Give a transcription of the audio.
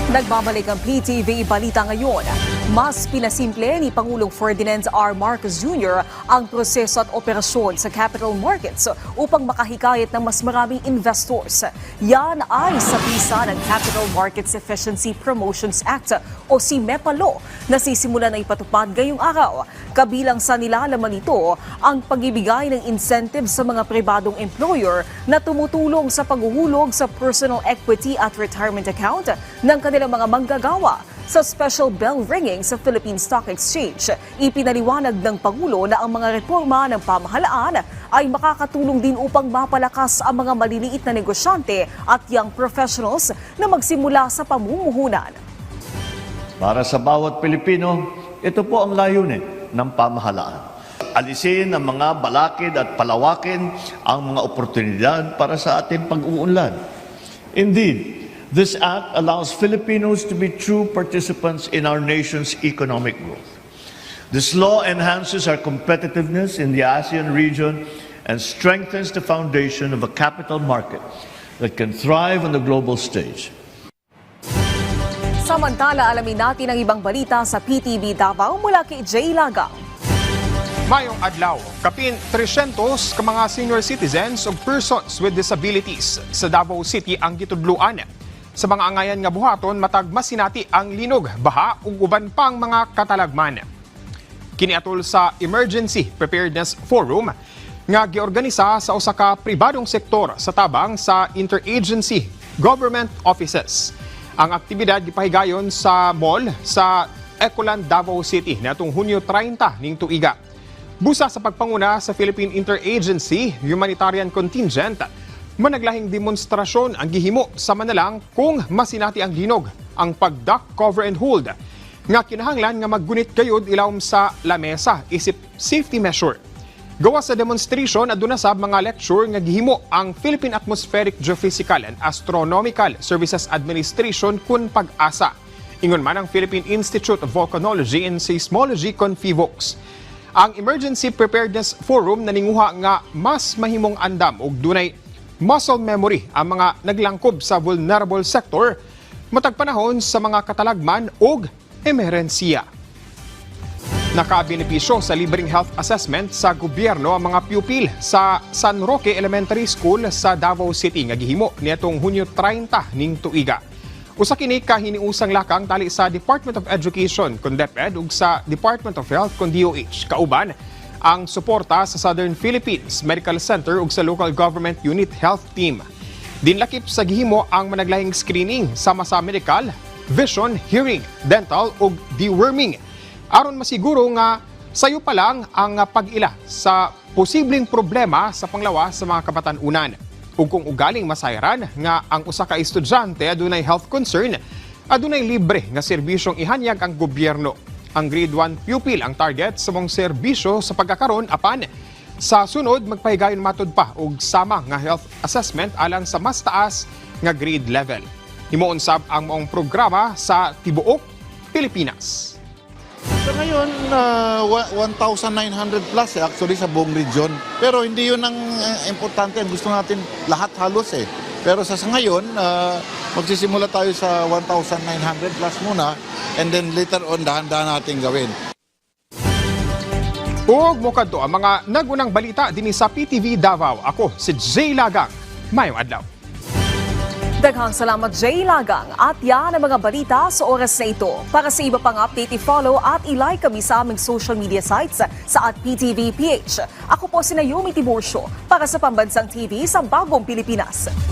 Nagbabalik ang PTV Balita ngayon. Mas pinasimple ni Pangulong Ferdinand R. Marcos Jr. ang proseso at operasyon sa capital markets upang makahikayat ng mas maraming investors. Yan ay sa bisa ng Capital Markets Efficiency Promotions Act o si MEPA Law na sisimulan na ipatupad ngayong araw. Kabilang sa nilalaman nito ang pag-ibigay ng incentive sa mga pribadong employer na tumutulong sa paghuhulog sa personal equity at retirement account ng kanilang mga manggagawa. Sa special bell ringing sa Philippine Stock Exchange, ipinaliwanag ng Pangulo na ang mga reforma ng pamahalaan ay makakatulong din upang mapalakas ang mga maliliit na negosyante at young professionals na magsimula sa pamumuhunan. Para sa bawat Pilipino, ito po ang layunin ng pamahalaan. Alisin ang mga balakid at palawakin ang mga oportunidad para sa ating pag-uunlad. Indeed, this act allows Filipinos to be true participants in our nation's economic growth. This law enhances our competitiveness in the ASEAN region and strengthens the foundation of a capital market that can thrive on the global stage. Samantala, alamin natin ang ibang balita sa PTV Davao mula kay Jay Lagang. Mayong adlaw, kapin 300 ka mga senior citizens o persons with disabilities sa Davao City ang gitudluan. Sa mga angayan nga buhaton, matag masinati ang linog, baha ug uban pang mga katalagman. Kiniatol sa Emergency Preparedness Forum nga giorganisa sa usa ka pribadong sektor sa tabang sa interagency government offices. Ang aktibidad gipahigayon sa mall sa Ecoland, Davao City natong Hunyo 30 ning tuiga. Busa sa pagpanguna sa Philippine Interagency Humanitarian Contingent, managlahing demonstrasyon ang gihimo sa Manalang kung masinati ang linog, ang pag-duck, cover and hold. Nga kinahanglan nga maggunit gayud ilawom sa lamesa isip safety measure. Gawa sa demonstration aduna sab mga lecture nga gihimo ang Philippine Atmospheric Geophysical and Astronomical Services Administration kun pag-asa. Ingon man ang Philippine Institute of Volcanology and Seismology kun PHIVOLCS. Ang Emergency Preparedness Forum naninguha nga mas mahimong andam ug dunay muscle memory ang mga naglangkob sa vulnerable sector matag panahon sa mga katalagman o emerhensiya. Nakabenepisyo sa libreng health assessment sa gobyerno ang mga pupil sa San Roque Elementary School sa Davao City nga gihimo niadtong Hunyo 30 ning tuiga. Usa kini ka hiniusang lakang tali sa Department of Education kun DepEd ug sa Department of Health kun DOH kauban ang suporta sa Southern Philippines Medical Center ug sa Local Government Unit Health Team. Dinlakip sa gihimo ang managlahing screening sama sa medical, vision, hearing, dental ug deworming aron masiguro nga sayo pa lang ang pag-ila sa posibleng problema sa panglawas sa mga kabatan-unan. Ug kung ugaling masayran nga ang usa ka estudyante adunay health concern, adunay libre nga serbisyong ihanyag ang gobyerno. Ang grade 1 pupil ang target sa mong serbisyo sa pagkakaroon apan sa sunod magpahigayon matud pa og sama nga health assessment alang sa mas taas nga grade level. Himuon sab ang maong programa sa tibuok Pilipinas. So ngayon, 1,900 plus actually sa buong region. Pero hindi yun ang importante. Gusto natin lahat halos eh. Pero sa ngayon, magsisimula tayo sa 1,900 plus muna and then later on, dahan-dahan natin gawin. Ug mokadto ang mga nagunang balita dinhi sa PTV Davao. Ako si Jay Lagang. Mayong adlaw. Daghang salamat Jay Lagang at yan ang mga balita sa oras na ito. Para sa iba pang update, i-follow at i-like kami sa aming social media sites sa @PTVPH. Ako po si Naomi Tiburcio para sa Pambansang TV sa Bagong Pilipinas.